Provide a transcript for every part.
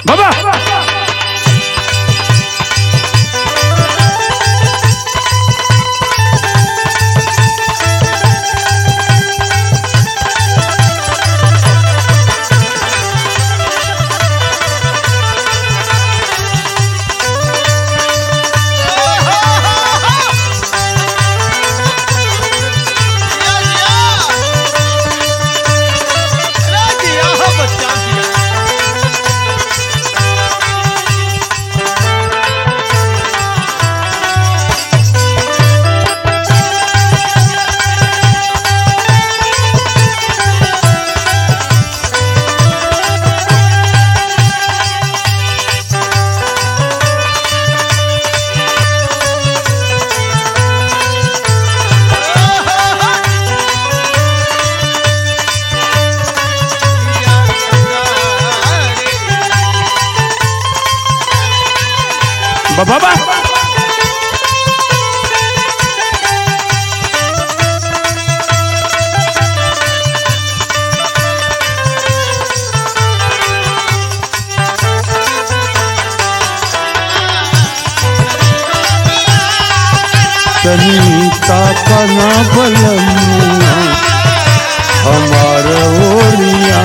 बाबा बाबा सनीता कना बलमिया हमार ओरिया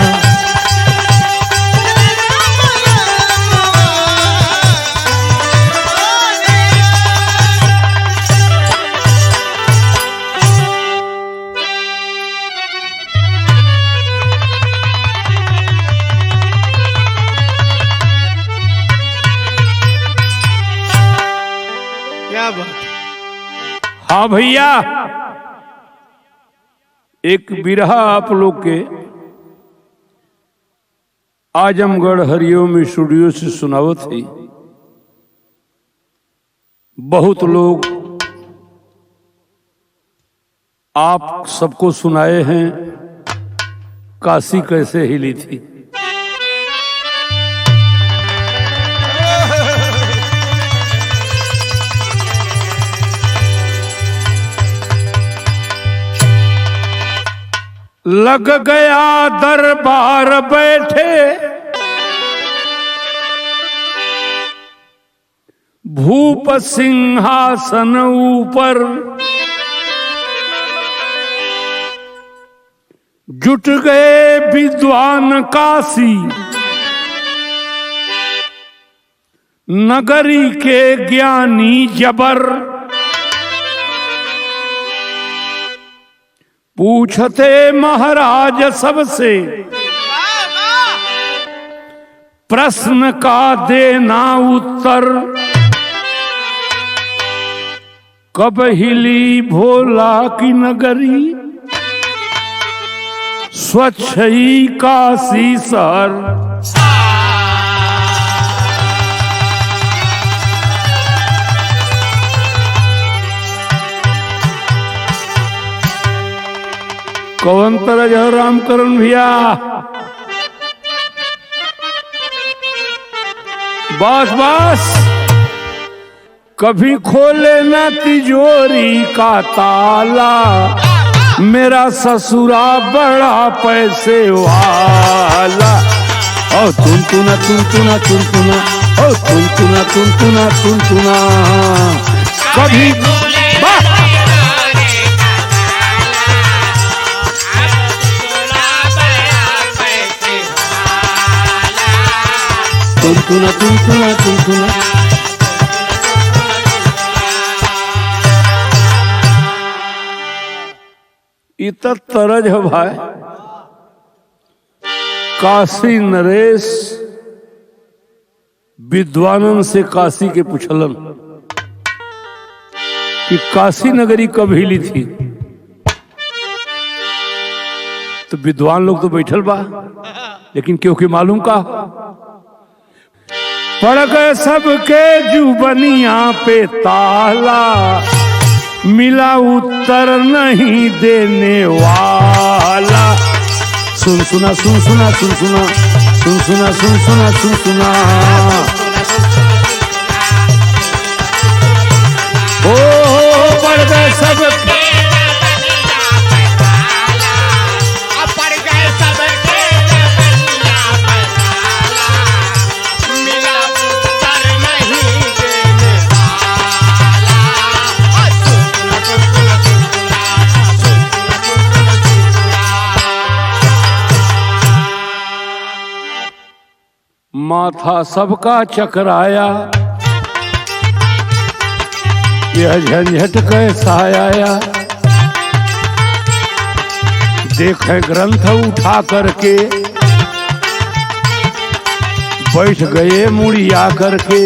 क्या बात। हाँ भैया, एक बिरहा आप लोग के आजमगढ़ हरिओम स्टूडियो से सुनावत है। बहुत लोग आप सबको सुनाए हैं काशी कैसे हिली थी। लग गया दरबार बैठे भूप सिंहासन ऊपर, जुट गए विद्वान काशी नगरी के ज्ञानी जबर। पूछते महाराज सबसे प्रश्न का देना उत्तर, कब हिली भोला की नगरी स्वच्छ ही काशी शहर। कौन तरह है रामकरण भैया? बस बस, कभी खोले ना तिजोरी का ताला, मेरा ससुरा बड़ा पैसे वाला। ओ तुनतुना तुनतुना तुनतुना, ओ तुनतुना तुनतुना तुनतुना, कभी तुनतुना तुनतुना तुनतुना। इत तरज है भाई। काशी नरेश विद्वानन से काशी के पूछलन कि काशी नगरी कब हिली थी। तो विद्वान लोग तो बैठल बा, लेकिन क्योंकि मालूम का पड़ गए सबके जुबनिया पे ताला, मिला उत्तर नहीं देने वाला। सुन सुना सुन सुना सुन सुना सुन सुना सुन सुना सुन सुना, ओ पड़ गए सब माथा सबका चकराया, यह झंझट कैसा आया। देखे ग्रंथ उठा करके बैठ गए मुड़िया करके।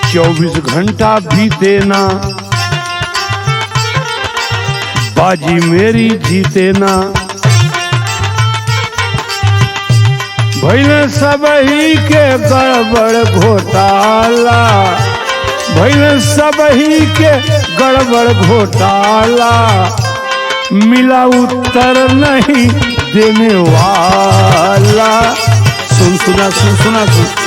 24 घंटा बीते ना, बाजी मेरी जीते ना। भैले सब ही के गड़बड़ घोटाला, भैले सब ही के गड़बड़ घोटाला। मिला उत्तर नहीं देने वाला। सुन सुना सुन सुना सुन।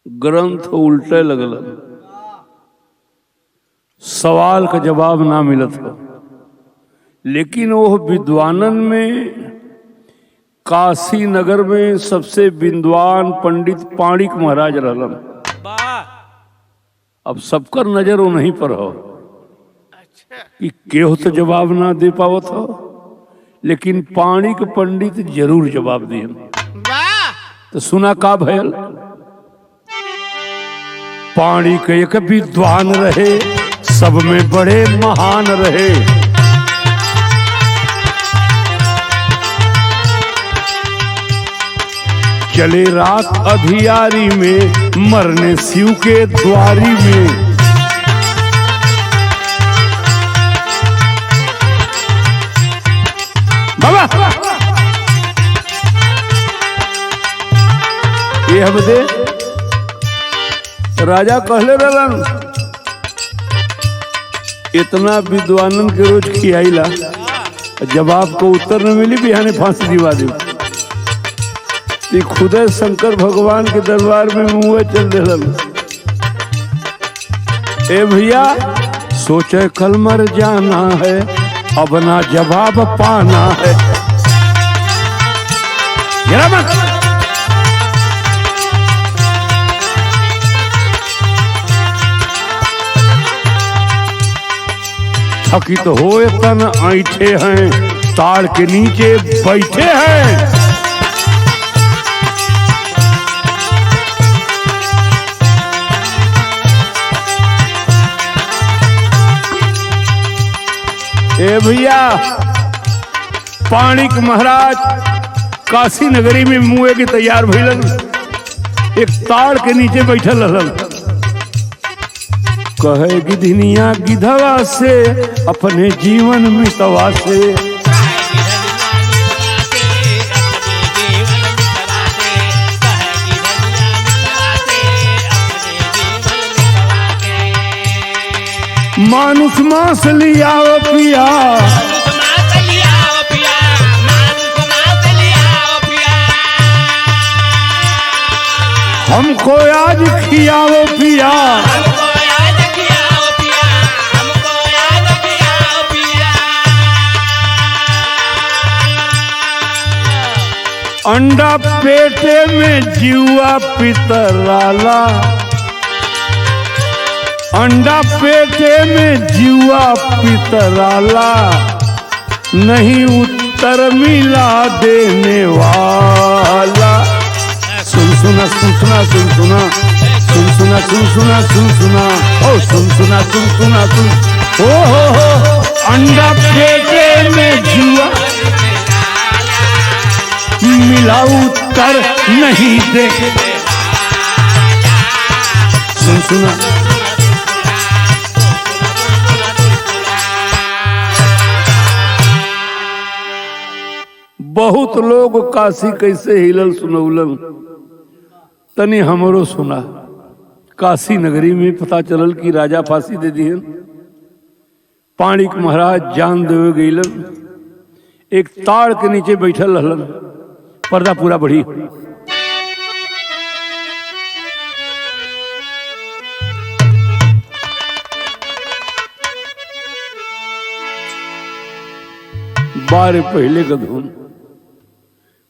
ग्रंथ उल्टे लगल, सवाल का जवाब ना मिलत हो। लेकिन वो विद्वानन में काशी नगर में सबसे विद्वान पंडित पाणिक महाराज रहलन। अब सबकर नजर वो नहीं पर हो कि केहू तो जवाब ना दे पावत हो, लेकिन पाणिक पंडित जरूर जवाब दिए। तो सुना का भयल। पाणिक एक विद्वान रहे, सब में बड़े महान रहे। चले रात अधियारी में, मरने शिव के द्वारी में। बाबा ये हम दे राजा कहले रहलन, इतना विद्वानन के रोज खियाइला, जवाब को उत्तर न मिली बिहाने फांसी दिवा दे। खुद शंकर भगवान के दरबार में मुँह चल दिलन। ए भैया सोचे कल मर जाना है, अब ना जवाब पाना है। थकित होए तन ऐठे हैं, ताड़ के नीचे बैठे हैं। ए भैया पाणिक महाराज काशी नगरी में मुए के तैयार भइलन। एक ताड़ के नीचे बैठल रहलन। कहे गिधनिया गिधवा से, अपने जीवन मितवा से। मानुष मांस लिया पिया, हमको आज खियाओ पिया। अंडा पेटे में जीवा पितराला, अंडा पेटे में जीवा पितराला। नहीं उत्तर मिला देने वाला। सुन सुना सुन सुना सुन सुना सुन सुना सुन सुना सुन सुना ओ सुन सुना सुन सुना सुन। हो अंडा पेटे में जीवा, मिला उत्तर नहीं दे। सुन सुना बहुत लोग काशी कैसे हिलल सुनौलन, तनी हमरो सुना। काशी नगरी में पता चलल कि राजा फांसी दे दिहन। पाणिक महाराज जान देवे गईलन। एक ताड़ के नीचे बैठल रहलन, पर्दा पूरा बढ़ी। बार पहले का धुन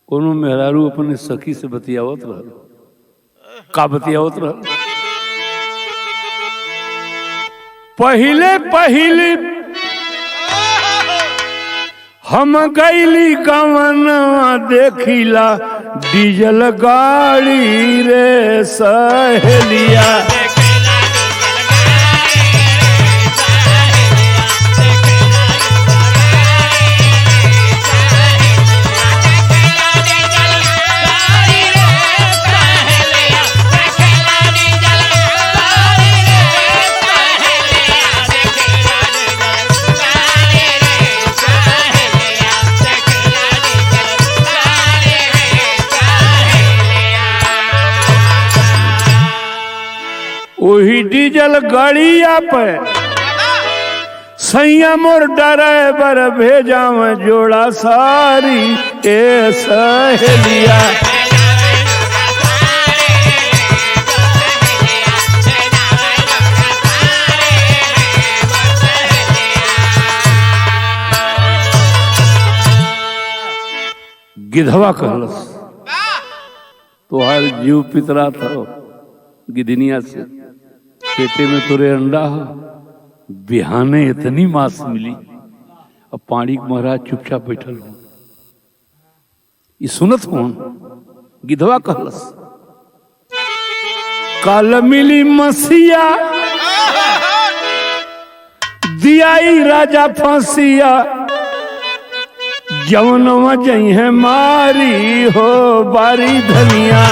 कोनो मेहरारू अपने सखी से बतियावत रहल का बतियावत रहल पहले पहले हम गईली गवनवा देखिला डीजल गाड़ी रे सहेलिया वही डीजल गाड़िया पे सैया मोर ड्राइवर भेजा में जोड़ा सारी ए सहेलिया गिधवा कहलस तोहार जीव पितरा था गिदनिया से पेटे में तोरे अंडा हो बिहाने इतनी मांस मिली अब पानी महाराज चुपचाप बैठल हो ये सुनत हो गिधवा कहलस काल मिली मसीहा दियाई राजा फांसिया जवनवा जई है मारी हो बारी धनिया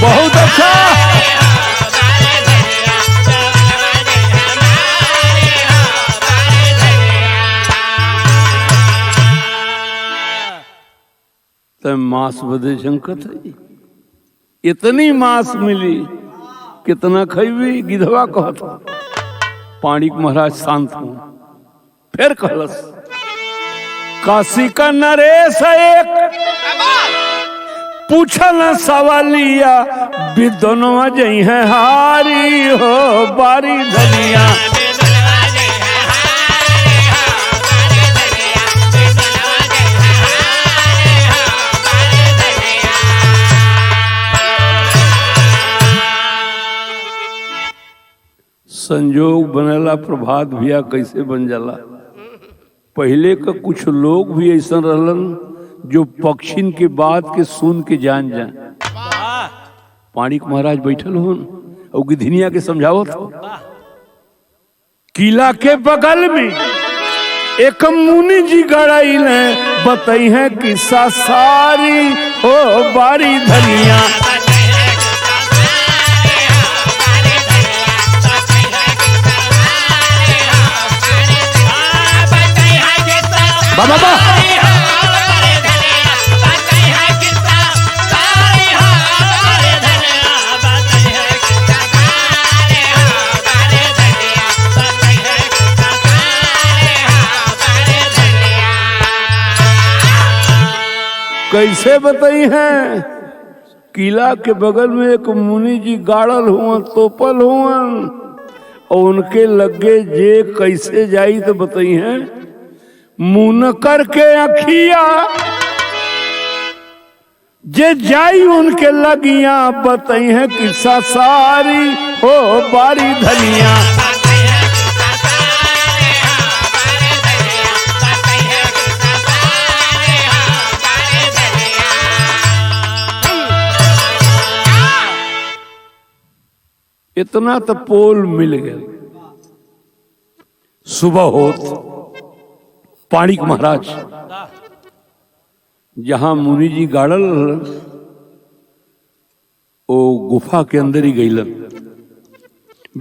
बहुत अच्छा तो मांस बदे शंकत है इतनी मांस मिली कितना खैबी गिधवा कहता पाणी महाराज शांत हो फिर कहलस काशी का नरेश एक पूछल सवालिया बिदनवा जई है हारी हो बारी धनिया संजोग बनेला प्रभात भैया कैसे बन जाला पहले का कुछ लोग भी ऐसा रहलन जो पक्षिन के बात के सुन के जान जाए पाणी महाराज बैठल हो और गिधनिया के समझावत हो किला के बगल में एक मुनि जी गड़ाई बताई है किस्सा सारी हो बारी धनिया बाबा कैसे बताई हैं किला के बगल में एक मुनि जी गाड़ल हुआ तोपल हुआ और उनके लगे जे कैसे जाई तो बताई हैं मुन करके अखिया जे जाई उनके लगिया बताई है किस्सा सारी हो बारी धनिया इतना तो पोल मिल गया सुबह होत पाणिक महाराज जहां मुनि जी गाड़ल ओ गुफा के अंदर ही गईलन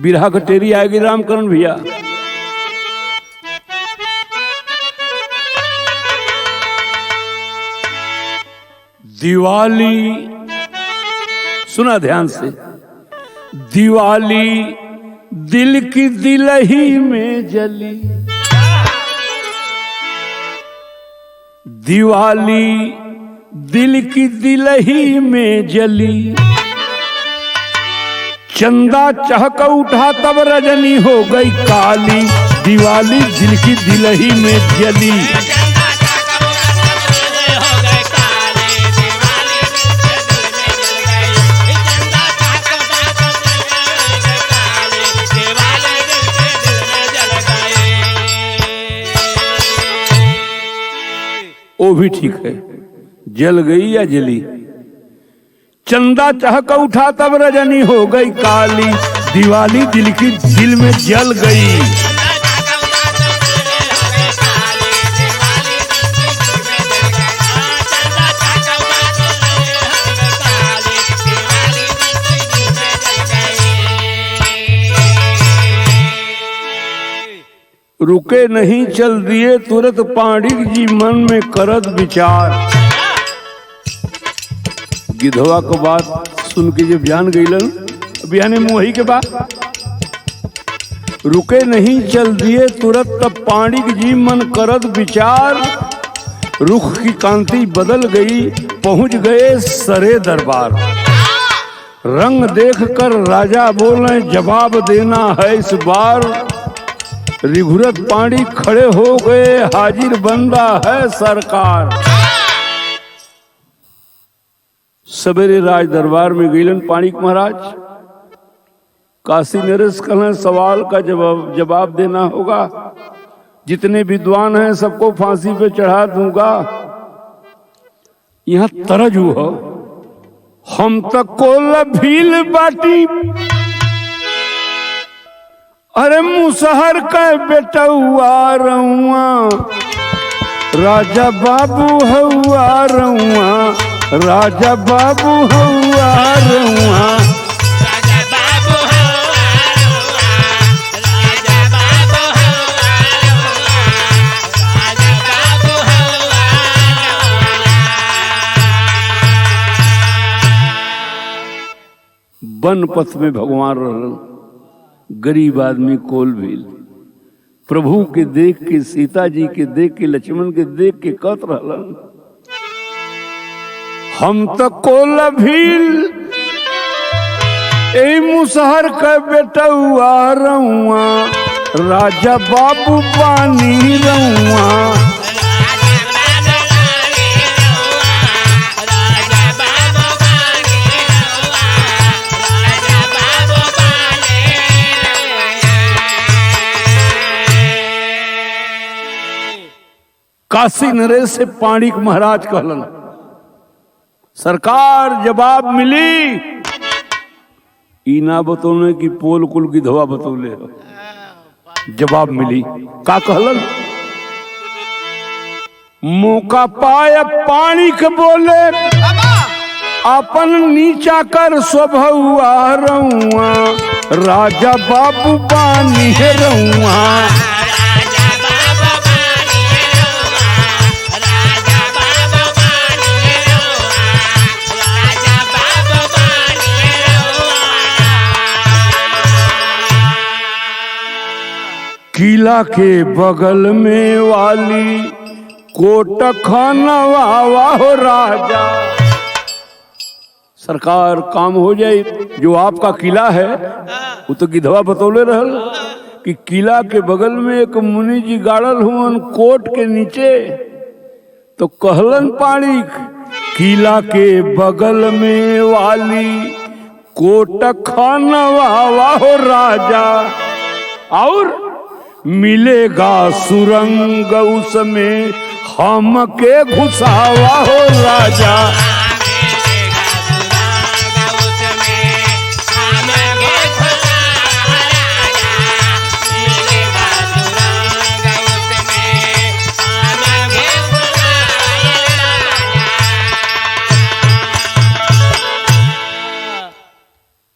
बिरहा कटेरी आएगी रामकरण भैया दिवाली सुना ध्यान से दिवाली दिल की दिलही में जली दिवाली दिल की दिलही में जली, चंदा चहक उठा तब रजनी हो गई काली, दिवाली दिल की दिलही में जली। वो भी ठीक है, जल गई या जली। चंदा चहक उठा तब रजनी हो गई काली, दिवाली दिल की दिल में जल गई। रुके नहीं चल दिए तुरंत पांडिक जी मन में करत विचार। गिधवा को बात सुन के जब जान गईलन, बयाने मुही के बाद रुके नहीं चल दिए तुरंत तब पांडिक जी मन करत विचार। रुख की कांति बदल गई पहुंच गए सरे दरबार। रंग देखकर राजा बोले जवाब देना है इस बार। रघुरथ पांडी खड़े हो गए हाजिर बंदा है सरकार। सवेरे राज दरबार में गईलन पाणिक महाराज। काशी नरेश कहना सवाल का जवाब देना होगा। जितने विद्वान हैं सबको फांसी पे चढ़ा दूंगा। यहां तरज हो हम तक को भील बाटी। अरे मुसहर का बेटा हुआ रहुआ, राजा बाबू हुआ रहुआ, राजा बाबू हुआ रहुआ। वन पथ में भगवान रहलन, गरीब आदमी कोल भील। प्रभु के देख के, सीता जी के देख के, लक्ष्मण के देख के कत रहलन हम तो कोल भील। ए मुसहर का बेटा हुआ रहुआ, राजा बाबू पानी रहुआ। काशी नरेश से पाणिक महाराज कहलन सरकार जवाब मिली। इना बतौले की पोल कुल गिधवा बतौले हो। जवाब मिली का कहलन मौका पाए पाणिक बोले अपन नीचा कर स्वभुआ रहुआ, राजा बाबू पानी है रहुआ। किला के बगल में वाली कोट खानवा हो राजा। सरकार काम हो जाए। जो आपका किला है वो तो गिधवा बतौले रहल कि किला के बगल में एक मुनि जी गाड़ल हुआ कोट के नीचे। तो कहलन पाणिक किला के बगल में वाली कोट खानवा हो राजा। और मिलेगा सुरंग उसमें हम के घुसावा हो राजा।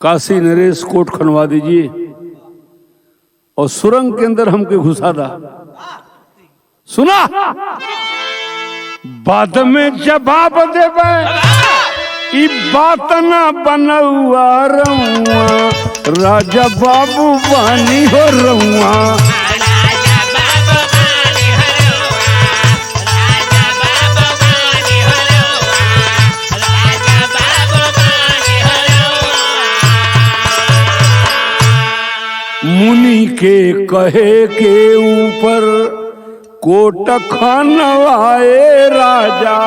काशी नरेश कोट खनवा दीजिए और सुरंग के अंदर हमके घुसा दा। सुना बाद में जवाब देवे ई बात ना बनौआ रहुआ, राजा बाबू बानी हो रहुआ। राजा बाबू बानी हो रहुआ, राजा बाबू के कहे के ऊपर कोट खानवाए राजा।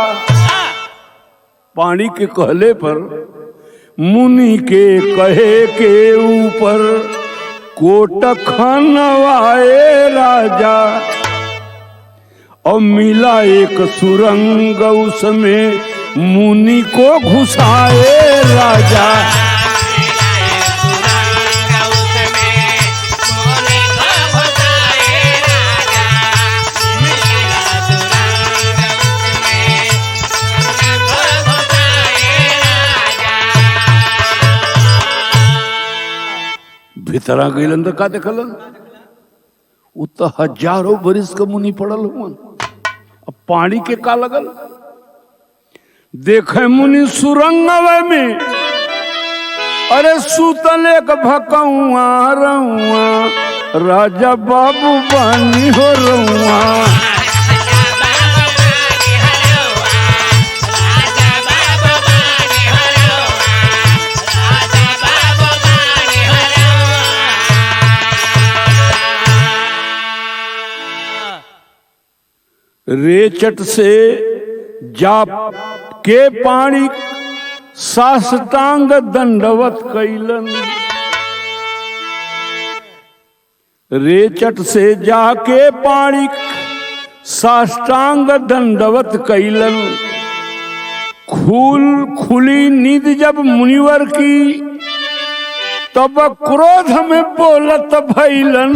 पानी के कहले पर मुनि के कहे के ऊपर कोट खानवाए राजा। और मिला एक सुरंग उसमें मुनि को घुसाए राजा। भीतरा गईलन तो का देखलन, उ तो हजारों बरिस का मुनि पड़ल हुआ। अब पानी के का लगल, देखे मुनि सुरंगवे में अरे सुतल एक भकौआ रउआ, राजा बाबू बानी हो रउआ। रेचट से जाप के पानी साष्टांग दंडवत कैलन। रेचट से जाके पानी साष्टांग दंडवत कैलन। खुली नींद जब मुनिवर की तब क्रोध में बोलत भैलन।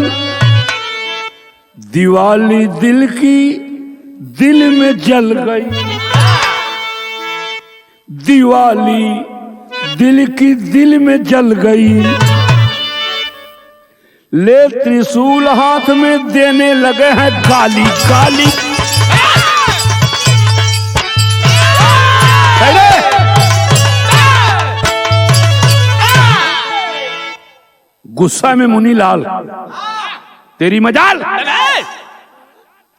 दिवाली दिल की दिल में जल गई, दिवाली दिल की दिल में जल गई। ले त्रिशूल हाथ में देने लगे हैं गाली गाली। गुस्सा में मुनीलाल, तेरी मजाल,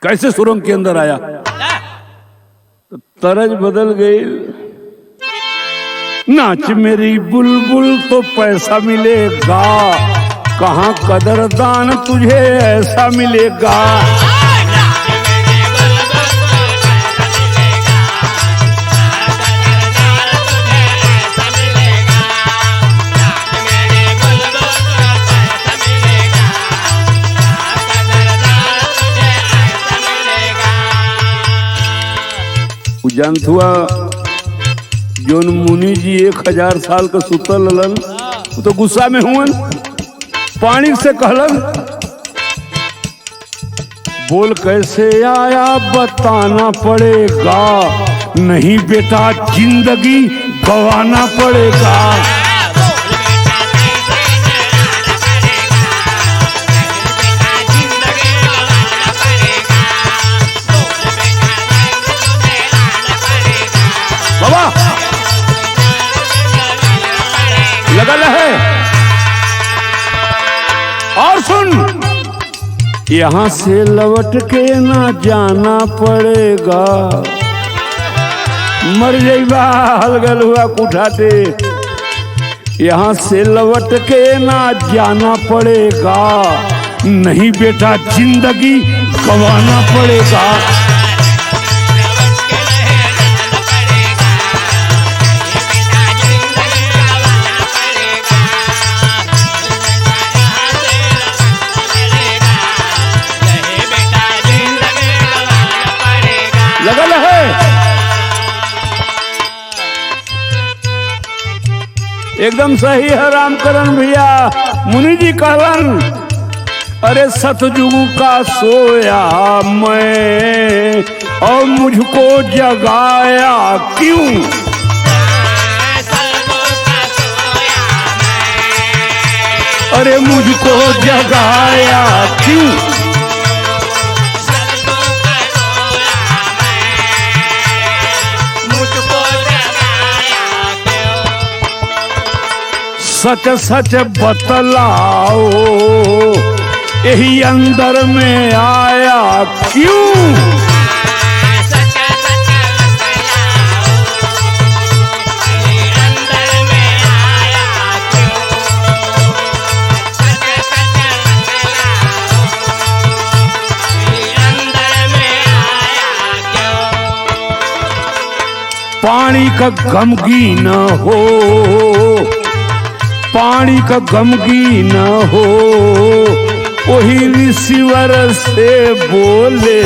कैसे सुरंग के अंदर आया? तो तरज बदल गई। नाच मेरी बुलबुल तो पैसा मिलेगा, कहाँ कदरदान तुझे ऐसा मिलेगा। जानत हुआ जोन मुनि जी 1000 साल का सुतल लन, तो गुस्सा में हुआ, पानी से कहलन बोल कैसे आया बताना पड़ेगा, नहीं बेटा जिंदगी गंवाना पड़ेगा। बाबा लगल है। और सुन, यहां से लौट के ना जाना पड़ेगा, मर जाइबा हलगल हुआ कुठाते। यहां से लौट के ना जाना पड़ेगा, नहीं बेटा जिंदगी गंवाना पड़ेगा। लगल है। एकदम सही है रामकरण भैया। मुनि जी कहलन अरे सतयुग का सोया मैं और मुझको जगाया क्यों। अरे मुझको जगाया क्यों। सच सच बतलाओ यही अंदर में आया क्यों। पानी का गमगी न हो, पानी का गमगी न हो, वही ऋषिवर से बोले।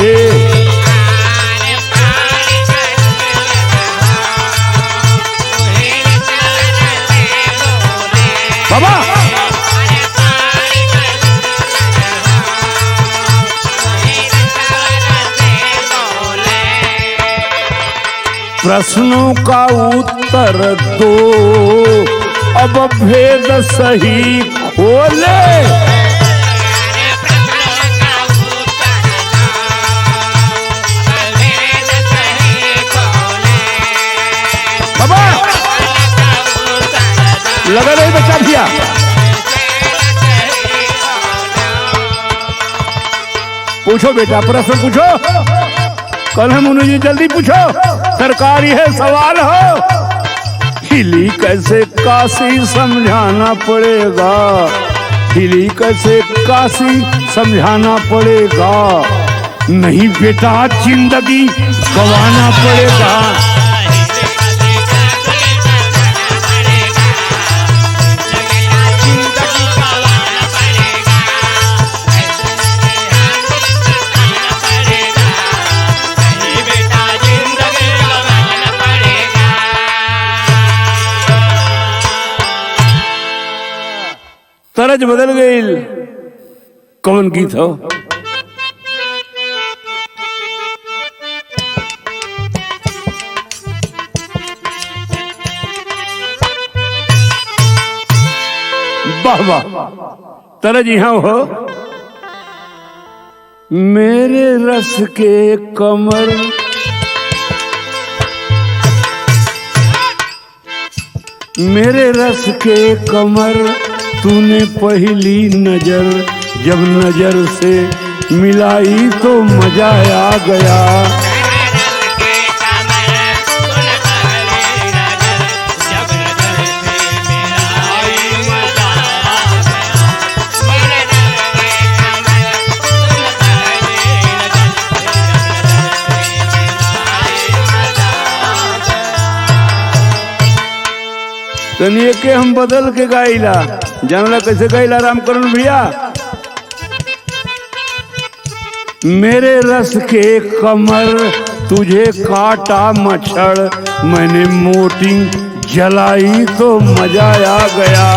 बाबा प्रश्नों का उत्तर दो, अब भेद सही खोले। बाबा लगा नहीं बच्चा भैया। पूछो बेटा, प्रश्न पूछो। कल हम मुनि जी जल्दी पूछो, सरकारी है सवाल हो। हिली कैसे काशी समझाना पड़ेगा, हिली कैसे काशी समझाना पड़ेगा। नहीं बेटा जिंदगी गंवाना पड़ेगा। तरज बदल गई। कौन गीत हो? वाह वाह, तरज यहाँ हो। मेरे रस के कमर, मेरे रस के कमर, तूने पहली नजर जब नजर से मिलाई तो मजा आ गया। तनिए के हम बदल के गाइला, जानला कैसे गाइला रामकरण भैया। मेरे रस के कमर तुझे काटा मच्छर, मैंने मोटिंग जलाई तो मजा आ गया।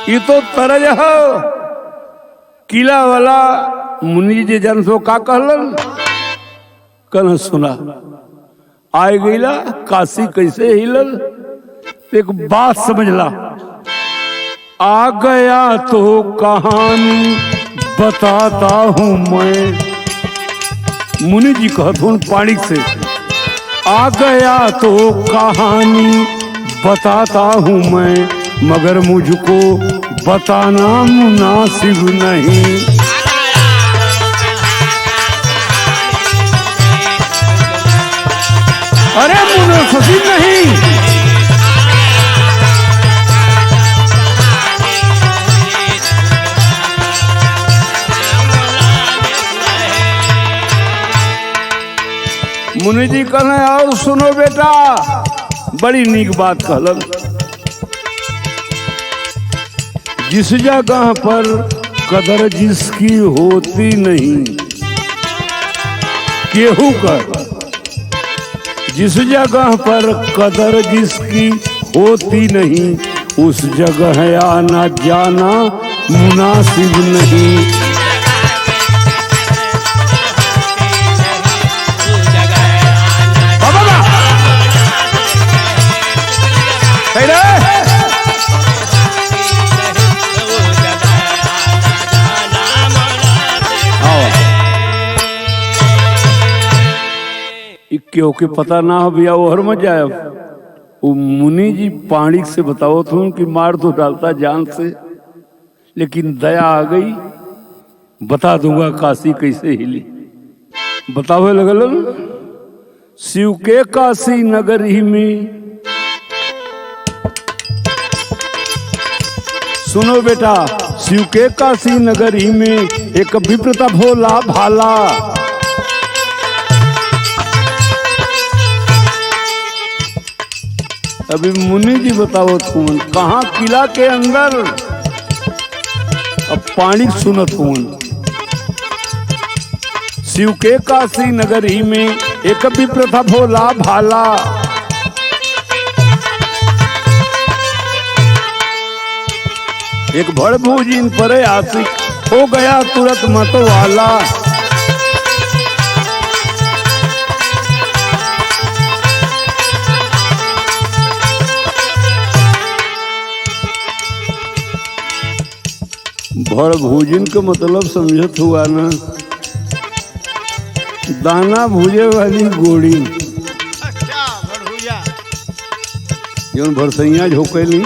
ये तो तरज हो। किला वाला मुनि जी जन सो का कहलन, कल सुना। आए गईला काशी कैसे हिलल, एक बात समझला। आ गया तो कहानी बताता हूँ मैं। मुनि जी कहत हूँ पानी से, आ गया तो कहानी बताता हूँ मैं, मगर मुझको बताना मुनासिब नहीं। अरे मुनासिब नहीं। मुनि जी कहने और सुनो बेटा, बड़ी नीक बात कहलन। जिस जगह पर कदर जिसकी होती नहीं, केहू कर। जिस जगह पर कदर जिसकी होती नहीं, उस जगह आना जाना मुनासिब नहीं। क्यों के पता ना हो भैया वो हर मत जाए। वो मुनि जी पाणी से बताओ तुम कि मार तो डालता जान से, लेकिन दया आ गई, बता दूंगा काशी कैसे हिली। बतावे लगल शिव के काशी नगरी में। सुनो बेटा, शिव के काशी नगरी में एक विप्रता भोला भाला। अभी मुनि जी बताओ तुम कहाँ किला के अंदर, अब पानी सुनत हूं। शिव के काशी नगरी में एक विप्रता भोला भाला। एक भड़भूजिन पर आशिक हो गया तुरंत मतवाला। भड़भूजिन का मतलब समझत हुआ ना, दाना भूजे वाली गोड़ी। जौन भरसैया झोंकेली,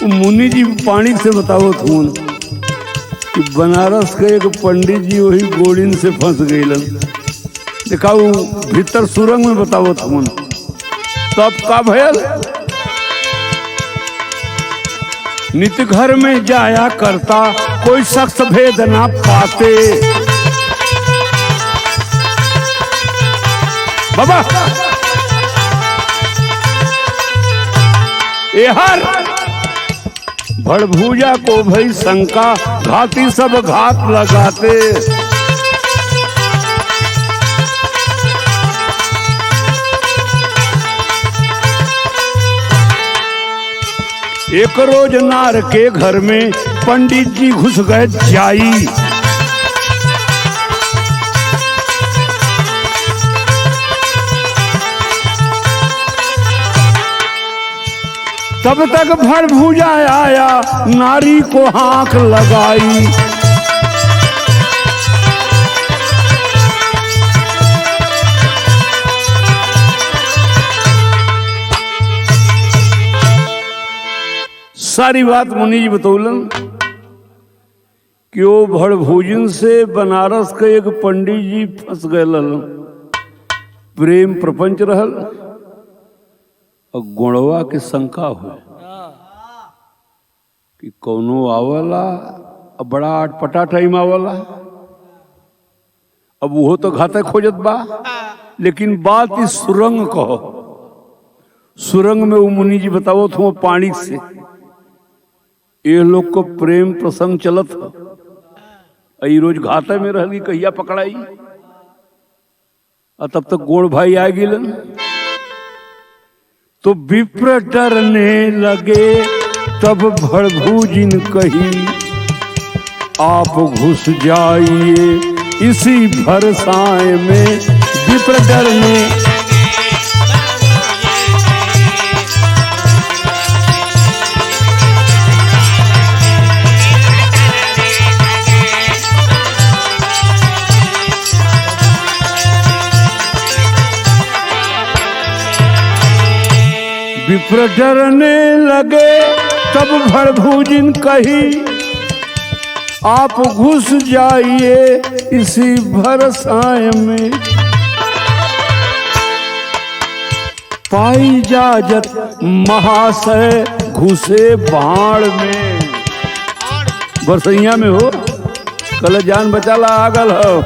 मुनि जी पानी से बतावत हूँ कि बनारस के एक पंडित जी वही गोड़िन से फंस गईलन। देखा वो भीतर सुरंग में बतावत हूँ। तब का भयल, नित्य घर में जाया करता कोई शख्स भेद ना पाते। बाबा हर भड़भूजा को भई शंका, घाती सब घात लगाते। एक रोज नार के घर में पंडित जी घुस गए जाई। तब तक भड़भूजा आया, नारी को हाथ लगाई। सारी बात मुनि जी बतौलन कि वो भड़भूजन से बनारस के एक पंडित जी फंस गए। प्रेम प्रपंच रहल और गुणवा के शंका हो कि कौनो आवला, अब बड़ा अटपटा टाइम आवला। अब वो तो घातक खोजत बा, लेकिन बात इस सुरंग कहो। सुरंग में वो मुनि जी बताओ तो पानी से ये लोग को प्रेम प्रसंग चलत है। रोज घाटे में रहली, कहिया पकड़ाई। और तब तक गोड़ भाई आ गिलन तो विप्र डरने लगे। तब भड़भूजिन कही आप घुस जाइए इसी भरसाए में। विप्र डरने विप्र डरने लगे। तब भड़भूजिन कही आप घुस जाइए इसी भरसाए में। पाई इजाजत महाशय घुसे भाड़ में। बरसैया में हो, कल जान बचाला आगल हो।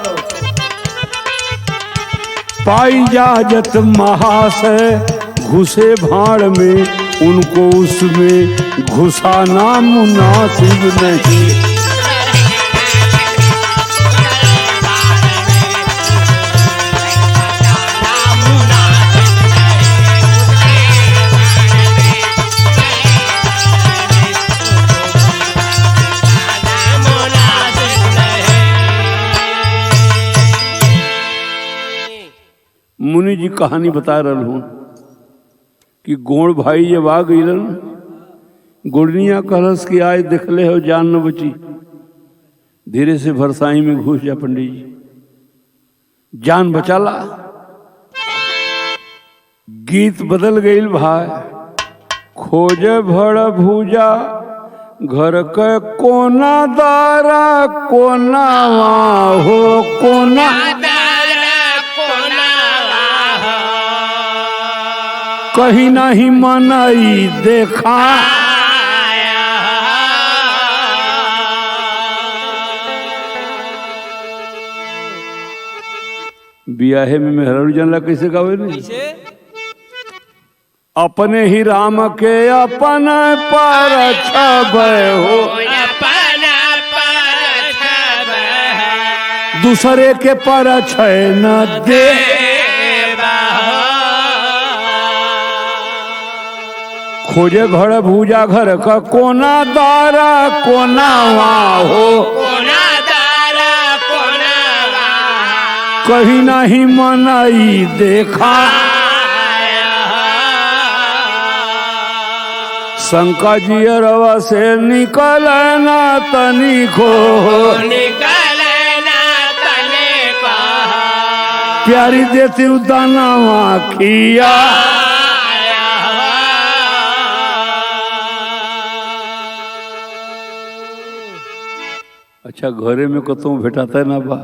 पाई इजाजत महाशय घुसे भाड़ में, उनको उसमें घुसाना मुनासिब नहीं। मुनि जी कहानी बता रहा हूं कि गोड़ भाई जब आ गईलन, गोड़निया कहलस कि आज देखले हो जान न बची, धीरे से भरसाई में घुस जा पंडित जी, जान बचाला। गीत बदल गईल भाई। खोजे भड़भूजा घर के कोना दारा, कोना हो कोना दारा। कहीं नहीं मनई देखा बियाहे में मेहरारू जानला कैसे गावे नहीं अपने ही राम के अपन पर छबे हो दूसरे के पर छै न दे खोजे घर भूजा घर का कोना दारा कोना वहाँ हो कहीं नहीं मनई देखा शंका जी रवा से निकल ना तनिको प्यारी देती दाना खिया अच्छा घरे में कतों भेटाता है ना बा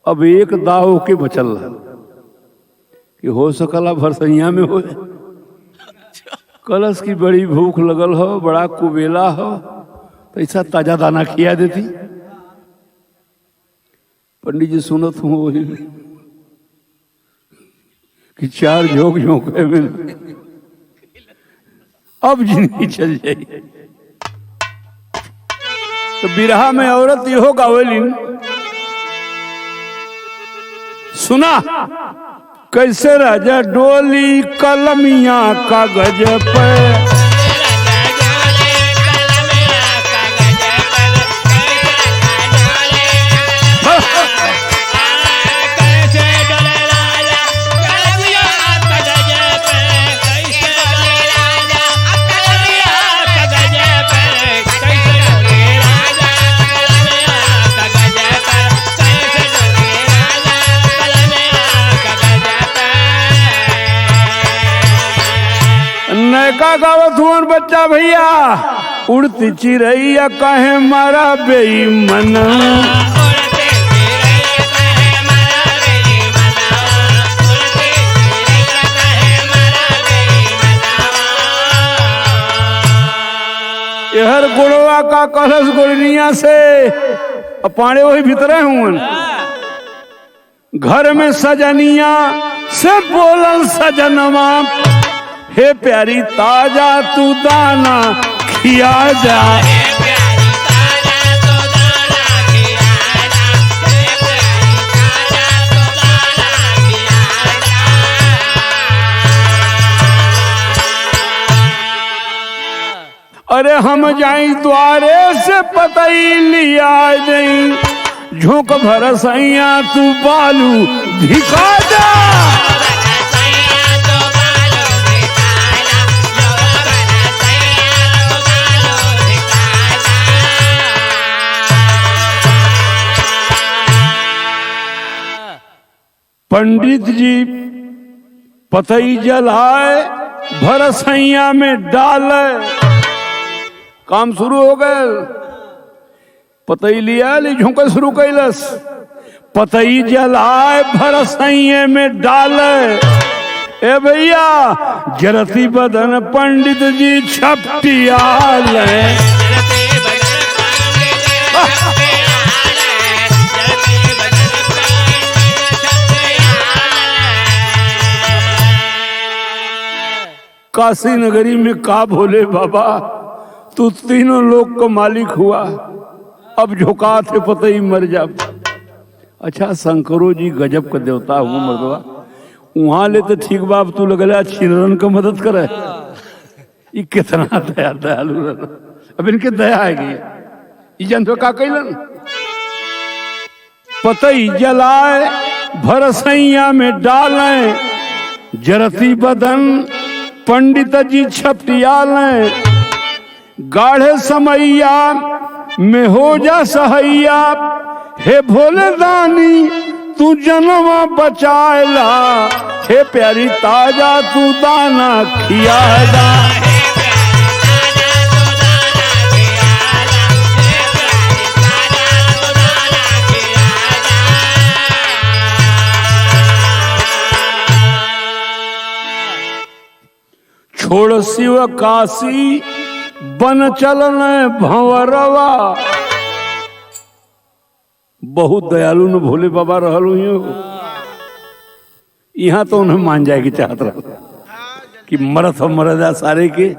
अब एक दाव के बचल कि हो सकला भरसैया में हो कलश की बड़ी भूख लगल हो बड़ा कुबेला हो तो ऐसा ताजा दाना खिया देती पंडित जी सुनत हूँ वही कि 4 झोंक झोंके में अब जिंदगी चल जाए तो बिरहा में औरत यो गावेलिन सुना कैसे राजा डोली कलमिया कागज पे नैका गावत हुआ बच्चा भैया उड़ती चिड़ैया कहे मारा बेईमन यहर गुड़वा का कलश गुड़निया से पाड़े वही भीतरे हुए घर में सजनिया से बोलन सजनवा हे प्यारी ताजा तू दाना खिया जा अरे हम जाई द्वारे से पतई लिया नहीं झोंक भर सैया तू बालू धिका जा पंडित जी पतई जलाए भरसैया में डाले काम शुरू हो गए पतई लिया ली झोंका शुरू कैलस पतई जलाए भरसैया में डाले ए भैया जरती बदन पंडित जी छपटियाले काशी नगरी में का भोले बाबा तू तीनों लोग को मालिक हुआ अब झुका थे पतई मर जा अच्छा शंकरो जी गजब का देवता हूँ मर्दवा वहां ले तो ठीक बाप तू लगला छिरन का मदद करे ये कितना दया दयालु अब इनके दया आएगी ये जनता का कैलन पतई जलाए भरसैया में डाले जरती बदन पंडित जी छपटियाले गाढ़े समैया में हो जा सहैया हे भोले दानी तू जनवा बचाएला हे प्यारी ताजा तू दाना खियादा छोड़ शिव काशी बन चलन भंवरवा। बहुत दयालु न भोले बाबा रहल हुई। यहाँ तो उन्हें मान जाए कि चाहत रहा कि मरत और मरदा सारे के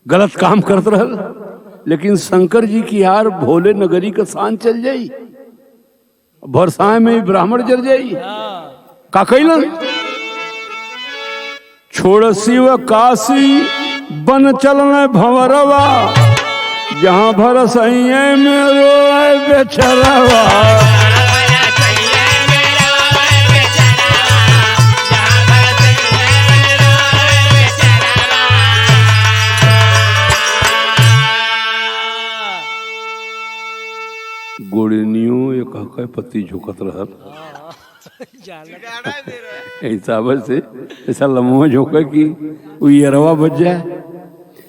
गलत काम करत रहल, लेकिन शंकर जी की यार भोले नगरी का शान चल जाई, बरसाए में ब्राह्मण जर जाई। का कैलन? छोड़ शिव काशी बन चलन भंवरवा, जहां भरसइये में रोए बेचरवा। गोड़नियों एक हक पति झुकत रहल हिसाब से, ऐसा लम्हा झोंके कि वो यरवा बच जाए।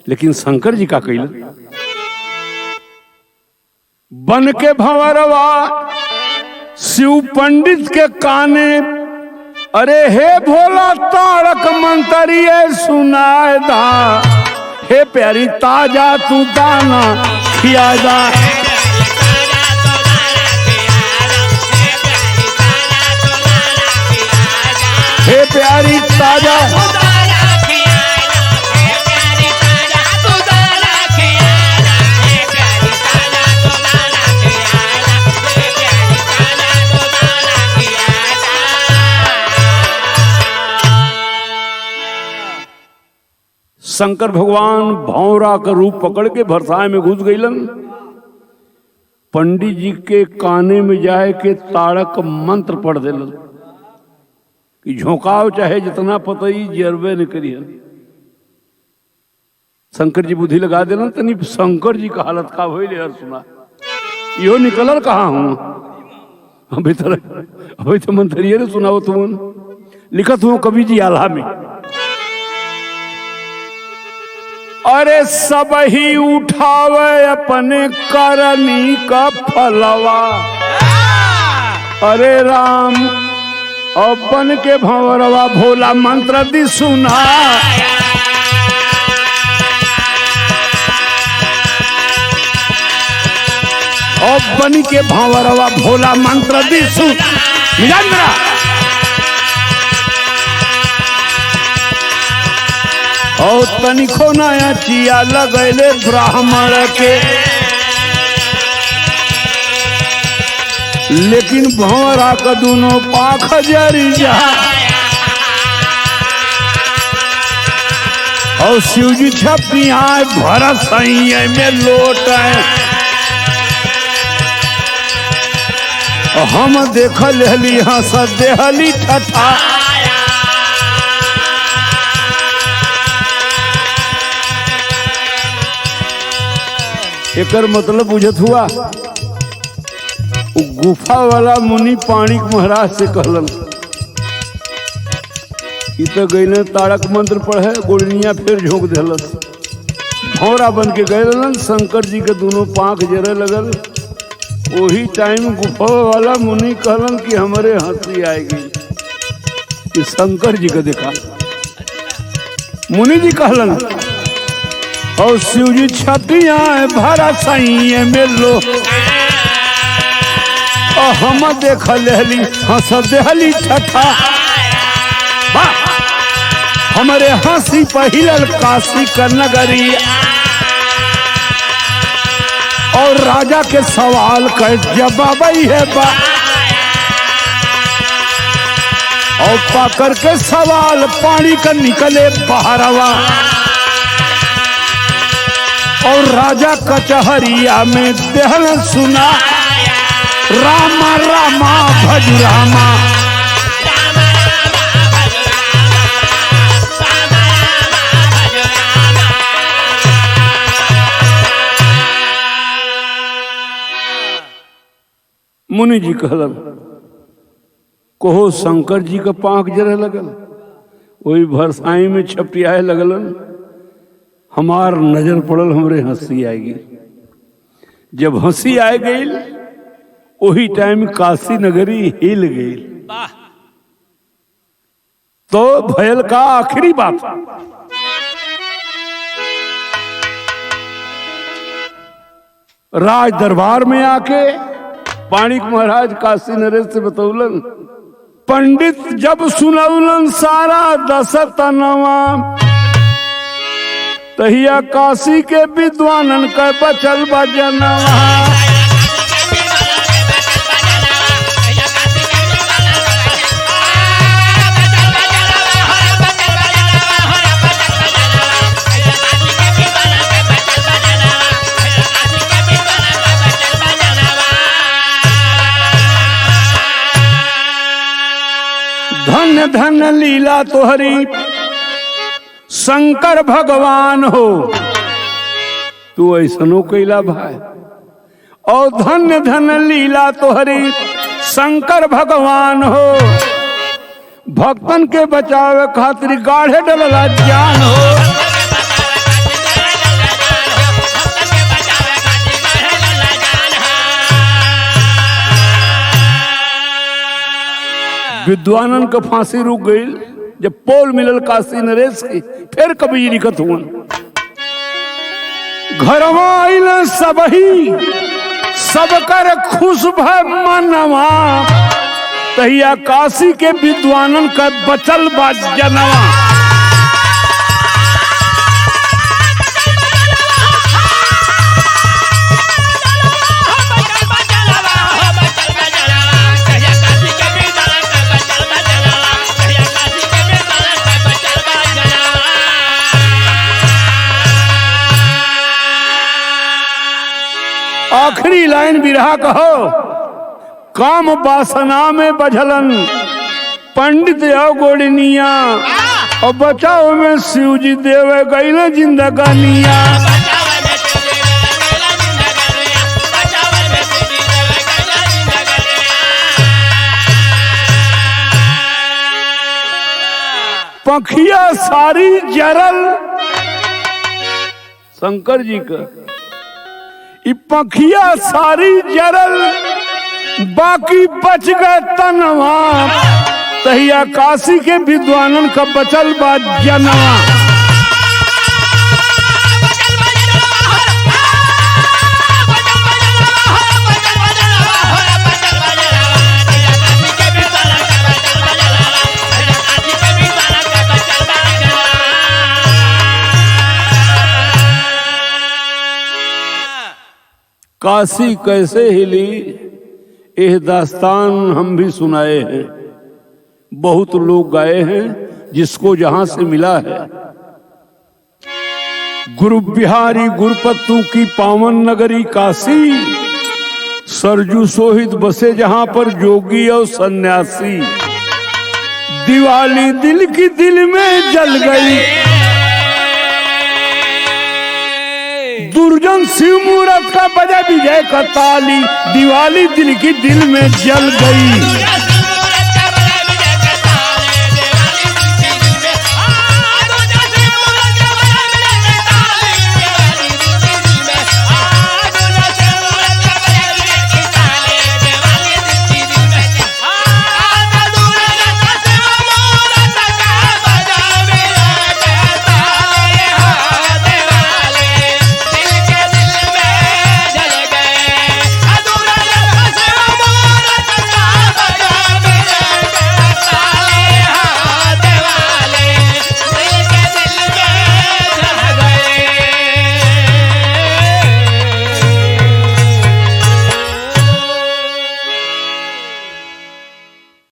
लेकिन शंकर जी का कैल बन के भंवरवा शिव पंडित के काने, अरे हे भोला तारक मंतरिये सुनाए दा, हे प्यारी ताजा तू दाना खिया दा। हे प्यारी ताजा शंकर भगवान भौरा का रूप पकड़ के भरसाए में घुस गईलन। पंडित जी के काने में जाए के तारक मंत्र पढ़ दिलन कि झोंकाव चाहे जितना पतई जरबे न करिए। शंकर जी बुद्धि लगा देलन। तनी शंकर जी का हालत का भइल यार सुना, यो निकलल कहाँ हूँ अभी तो मंत्रिये ने सुनाओ तुम लिखत हूँ कवि जी आल्हा में। अरे सब ही उठावे अपने करनी का फलवा, अरे राम अपन के भंवरवा भोला मंत्र दी सुना। अपन के भंवरवा भोला मंत्र दी सुना। और तनिको नया चिया लगैले ब्राह्मण के, लेकिन भंवरा का दोनों पाख जरी जा। और शिवजी छपिया भरत सैये में लोट हम देखल हली हंस देहली ठठा। एकर मतलब बुझत हुआ गुफा वाला मुनि पाणी महाराज से कहलन कि तो गईले तारक मंत्र पढ़े, गोड़निया फिर झोंक दिलस। भौरा बन के गए शंकर जी के दोनों पांख जरे लगल। वही टाइम गुफा वाला मुनि कहलन कि हमारे हंसी आएगी कि शंकर जी का देखा। मुनि जी कहलन और शिव जी छतिया भरा सैये में लो, और हम देख लेहली हंस देहली छठा। हमारे हंसी पहिलल काशी का नगरी, और राजा के सवाल का जवाब है बा। और पकड़ के सवाल पानी का निकले बहरवा, और राजा कचहरिया में देहल सुना रामा रामा भज रामा। मुनि जी कहलन कहो शंकर जी का पांख जरे लगल, वही भरसाई में छपियाए लगलन। हमार नजर पड़ल हमरे हंसी आएगी। जब हंसी आए गई वही टाइम काशी नगरी हिल गई। तो भयल का आखिरी बात राज दरबार में आके पाणिक महाराज काशी नरेश से बतौलन। पंडित जब सुनौलन सारा दशतनवा, तहिया काशी के विद्वानन का बचल बजनवा। धन धन लीला तोहरी शंकर भगवान हो, तू ऐसनो कैला भाई। और धन धन लीला तोहरी शंकर भगवान हो, भक्तन के बचावे खातिर गाढ़े डलला ज्ञान हो। विद्वानन का फांसी रुक गई जब पोल मिलल काशी नरेश की। फिर कभी लिखत हुआ घरवा आइल सबही सबकर खुश भ मनवा, तहिया काशी के विद्वानन का बचल बा जनवा। आखिरी लाइन बिरहा कहो, काम वासना में बझलन पंडित गोड़निया, और बचाओ में शिव जी देवे गईले जिंदगानिया। पंखिया सारी जरल शंकर जी का, पंखिया सारी जरल बाकी बच गए तनवा, तहिया काशी के विद्वानन का बचल बा जनवा। काशी कैसे हिली यह दास्तान हम भी सुनाए हैं, बहुत लोग गाए हैं, जिसको जहां से मिला है। गुरु बिहारी गुरुपत्तू की पावन नगरी काशी, सरजू सोहित बसे जहां पर जोगी और सन्यासी। दिवाली दिल की दिल में जल गई, दुर्जन शिव मूरत का बजा विजय का ताली। दिवाली दिल की दिल में जल गई।